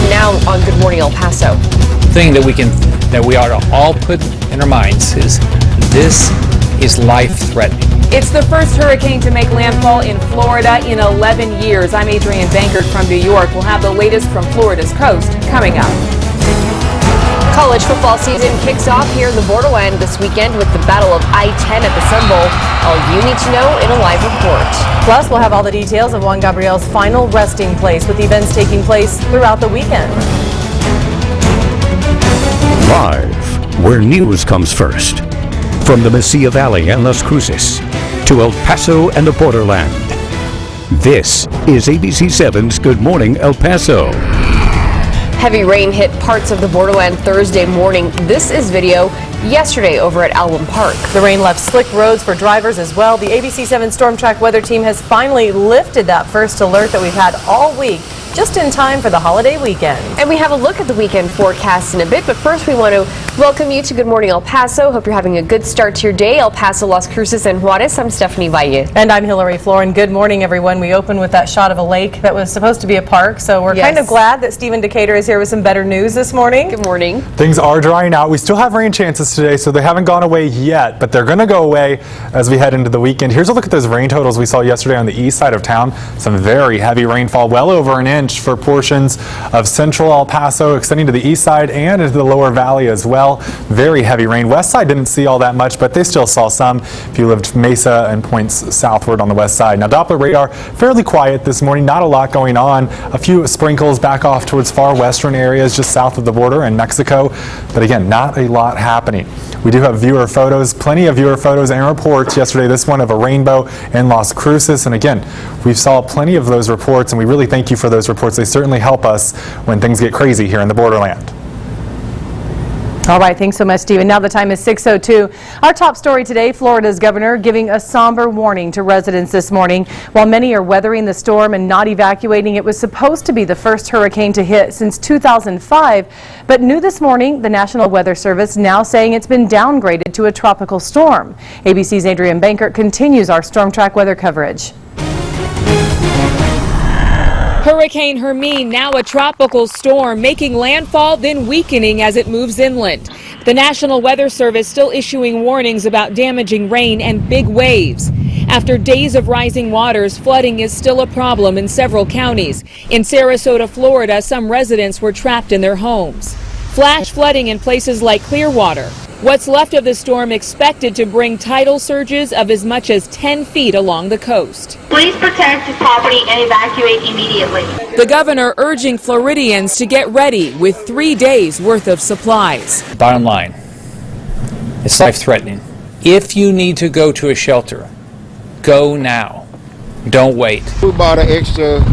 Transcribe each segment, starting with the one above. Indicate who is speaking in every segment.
Speaker 1: And now on Good Morning El Paso.
Speaker 2: Thing that we ought to all put in our minds is this is life-threatening.
Speaker 1: It's the first hurricane to make landfall in Florida in 11 years. I'm Adrienne Bankert from New York. We'll have the latest from Florida's coast coming up. College football season kicks off here in the Borderland this weekend with the Battle of I-10 at the Sun Bowl. All you need to know in a live report.
Speaker 3: Plus, we'll have all the details of Juan Gabriel's final resting place with events taking place throughout the weekend.
Speaker 4: Live, where news comes first. From the Mesilla Valley and Las Cruces to El Paso and the Borderland. This is ABC7's Good Morning El Paso.
Speaker 1: Heavy rain hit parts of the Borderland Thursday morning. This is video yesterday over at Alum Park.
Speaker 3: The rain left slick roads for drivers as well. The ABC7 Storm Track weather team has finally lifted that first alert that we've had all week, just in time for the holiday weekend. And
Speaker 1: we have a look at the weekend forecast in a bit, but first we want to welcome you to Good Morning El Paso. Hope you're having a good start to your day. El Paso, Las Cruces, and Juarez. I'm Stephanie Valle.
Speaker 3: And I'm Hillary Floren. Good morning, everyone. We open with that shot of a lake that was supposed to be a park, so we're kind of glad that Stephen Decatur is here with some better news this morning.
Speaker 1: Good morning.
Speaker 5: Things are drying out. We still have rain chances today, so they haven't gone away yet, but they're going to go away as we head into the weekend. Here's a look at those rain totals we saw yesterday on the east side of town. Some very heavy rainfall, well over an inch for portions of central El Paso, extending to the east side and into the lower valley as well. Very heavy rain. West side didn't see all that much, but they still saw some if you lived Mesa and points southward on the west side. Now, Doppler radar fairly quiet this morning, not a lot going on. A few sprinkles back off towards far western areas just south of the border in Mexico, but again, not a lot happening. We do have viewer photos, plenty of viewer photos and reports yesterday. This one of a rainbow in Las Cruces, and again, we saw plenty of those reports, and we really thank you for those reports. They certainly help us when things get crazy here in the Borderland.
Speaker 3: All right, thanks so much, Stephen. Now the time is 6:02. Our top story today, Florida's governor giving a somber warning to residents this morning. While many are weathering the storm and not evacuating, it was supposed to be the first hurricane to hit since 2005. But new this morning, the National Weather Service now saying it's been downgraded to a tropical storm. ABC's Adrienne Bankert continues our Storm Track weather coverage.
Speaker 6: Hurricane Hermine, now a tropical storm, making landfall, then weakening as it moves inland. The National Weather Service still issuing warnings about damaging rain and big waves. After days of rising waters, flooding is still a problem in several counties. In Sarasota, Florida, some residents were trapped in their homes. Flash flooding in places like Clearwater. What's left of the storm expected to bring tidal surges of as much as 10 feet along the coast.
Speaker 7: Please protect your property and evacuate immediately.
Speaker 6: The governor urging Floridians to get ready with 3 days worth of supplies.
Speaker 2: Bottom line, it's life-threatening. If you need to go to a shelter, go now. Don't wait.
Speaker 8: We bought an extra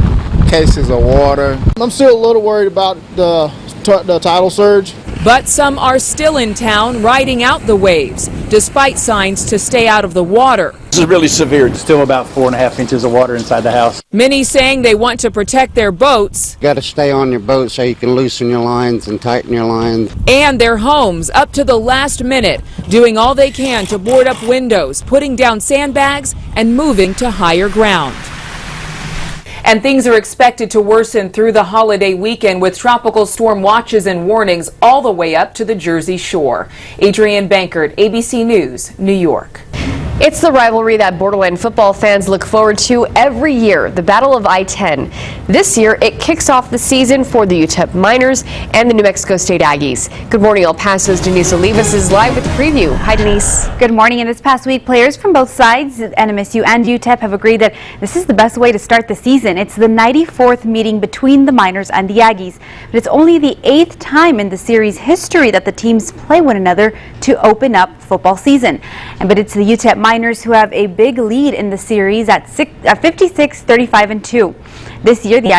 Speaker 8: cases of water. I'm still a little worried about the tidal surge.
Speaker 6: But some are still in town riding out the waves, despite signs to stay out of the water.
Speaker 9: This is really severe. Still about 4.5 inches of water inside the house.
Speaker 6: Many saying they want to protect their boats.
Speaker 10: Got to stay on your boat so you can loosen your lines and tighten your lines.
Speaker 6: And their homes up to the last minute, doing all they can to board up windows, putting down sandbags, and moving to higher ground. And things are expected to worsen through the holiday weekend with tropical storm watches and warnings all the way up to the Jersey Shore. Adrienne Bankert, ABC News, New York.
Speaker 1: It's the rivalry that Borderland football fans look forward to every year, the Battle of I-10. This year, it kicks off the season for the UTEP Miners and the New Mexico State Aggies. Good morning, El Paso's Denise Olivas is live with the preview. Hi, Denise.
Speaker 11: Good morning. And this past week, players from both sides, NMSU and UTEP, have agreed that this is the best way to start the season. It's the 94th meeting between the Miners and the Aggies, but it's only the 8th time in the series history that the teams play one another to open up football season. But it's the UTEP Miners who have a big lead in the series at 56, 35, and 2. This year, the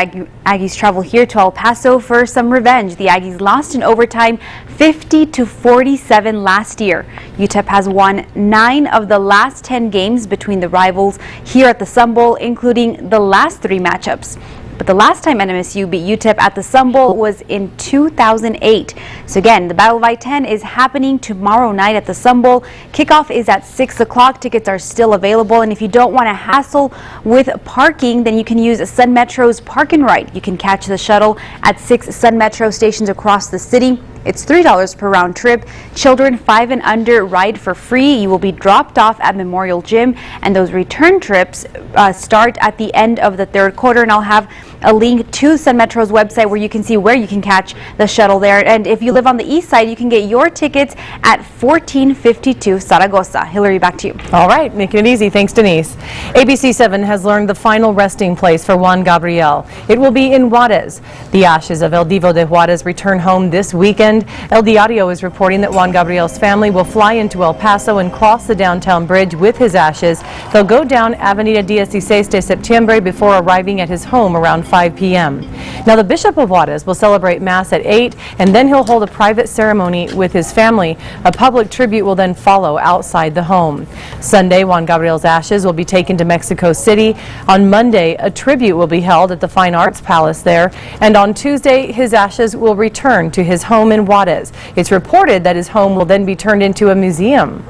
Speaker 11: Aggies travel here to El Paso for some revenge. The Aggies lost in overtime 50-47 last year. UTEP has won 9 of the last 10 games between the rivals here at the Sun Bowl, including the last 3 matchups. but the last time NMSU beat UTEP at the Sun Bowl was in 2008. So again, the Battle of I-10 is happening tomorrow night at the Sun Bowl. Kickoff is at 6 o'clock. Tickets are still available, and if you don't want to hassle with parking, then you can use Sun Metro's Park and Ride. You can catch the shuttle at 6 Sun Metro stations across the city. It's $3 per round trip. Children 5 and under ride for free. You will be dropped off at Memorial Gym, and those return trips start at the end of the third quarter. And I'll have a link to Sun Metro's website where you can see where you can catch the shuttle there. And if you live on the east side, you can get your tickets at 1452 Zaragoza. Hillary, back to you.
Speaker 3: All right, making it easy. Thanks, Denise. ABC 7 has learned the final resting place for Juan Gabriel. It will be in Juarez. The ashes of El Divo de Juarez return home this weekend. El Diario is reporting that Juan Gabriel's family will fly into El Paso and cross the downtown bridge with his ashes. They'll go down Avenida 16 de Septiembre before arriving at his home around 5 p.m. Now, the Bishop of Juarez will celebrate Mass at 8, and then he'll hold a private ceremony with his family. A public tribute will then follow outside the home. Sunday, Juan Gabriel's ashes will be taken to Mexico City. On Monday, a tribute will be held at the Fine Arts Palace there. And on Tuesday, his ashes will return to his home in Juarez. It's reported that his home will then be turned into a museum.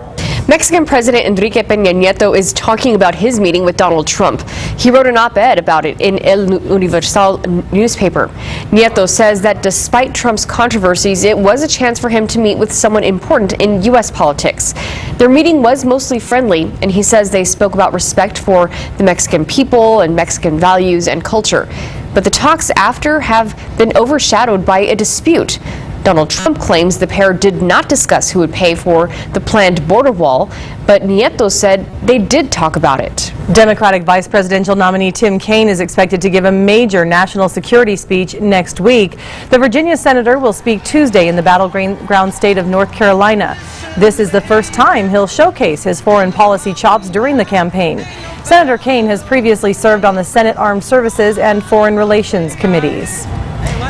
Speaker 12: Mexican President Enrique Peña Nieto is talking about his meeting with Donald Trump. He wrote an op-ed about it in El Universal newspaper. Nieto says that despite Trump's controversies, it was a chance for him to meet with someone important in U.S. politics. Their meeting was mostly friendly, and he says they spoke about respect for the Mexican people and Mexican values and culture. But the talks after have been overshadowed by a dispute. Donald Trump claims the pair did not discuss who would pay for the planned border wall, but Nieto said they did talk about it.
Speaker 3: Democratic vice presidential nominee Tim Kaine is expected to give a major national security speech next week. The Virginia senator will speak Tuesday in the battleground state of North Carolina. This is the first time he'll showcase his foreign policy chops during the campaign. Senator Kaine has previously served on the Senate Armed Services and Foreign Relations committees.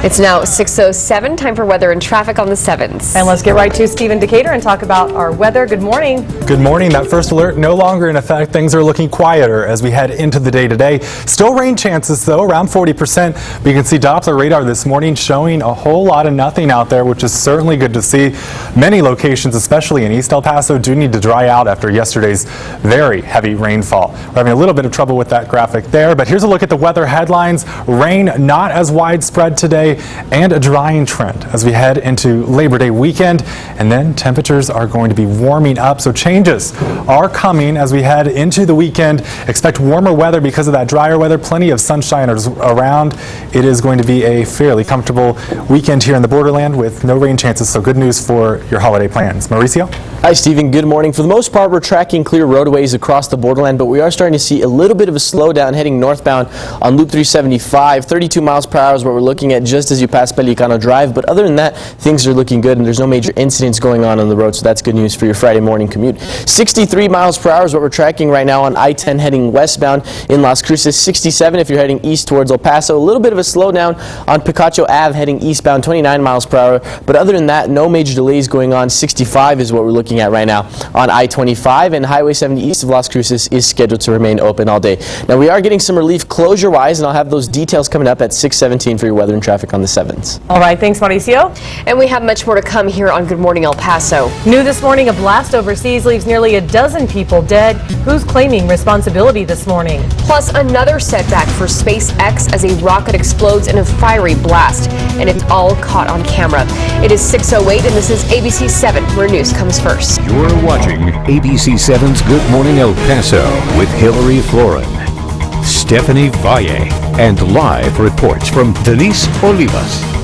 Speaker 12: It's now 6:07, time for weather and traffic on the 7s.
Speaker 3: And let's get right to Stephen Decatur and talk about our weather. Good morning.
Speaker 5: Good morning. That first alert no longer in effect. Things are looking quieter as we head into the day today. Still rain chances though, around 40%. We can see Doppler radar this morning showing a whole lot of nothing out there, which is certainly good to see. Many locations, especially in East El Paso, do need to dry out after yesterday's very heavy rainfall. We're having a little bit of trouble with that graphic there, but here's a look at the weather headlines. Rain not as widespread today, and a drying trend as we head into Labor Day weekend, and then temperatures are going to be warming up, so changes are coming as we head into the weekend. Expect warmer weather because of that drier weather, plenty of sunshine around. It is going to be a fairly comfortable weekend here in the borderland with no rain chances, so good news for your holiday plans. Mauricio?
Speaker 13: Hi Stephen, good morning. For the most part, we're tracking clear roadways across the borderland, but we are starting to see a little bit of a slowdown heading northbound on Loop 375. 32 miles per hour is what we're looking at just as you pass Pelicano Drive, but other than that, things are looking good and there's no major incidents going on the road, so that's good news for your Friday morning commute. 63 miles per hour is what we're tracking right now on I-10 heading westbound in Las Cruces. 67 if you're heading east towards El Paso. A little bit of a slowdown on Picacho Ave heading eastbound, 29 miles per hour, but other than that, no major delays going on. 65 is what we're looking at right now on I-25, and Highway 70 east of Las Cruces is scheduled to remain open all day. Now we are getting some relief closure-wise, and I'll have those details coming up at 6:17 for your weather and traffic on the 7s.
Speaker 3: All right, thanks Mauricio.
Speaker 12: And we have much more to come here on Good Morning El Paso.
Speaker 3: New this morning, a blast overseas leaves nearly a dozen people dead. Who's claiming responsibility this morning?
Speaker 12: Plus another setback for SpaceX as a rocket explodes in a fiery blast, and it's all caught on camera. It is 6:08 and this is ABC 7, where news comes first.
Speaker 4: You're watching ABC 7's Good Morning El Paso with Hillary Floren, Stephanie Valle, and live reports from Denise Olivas.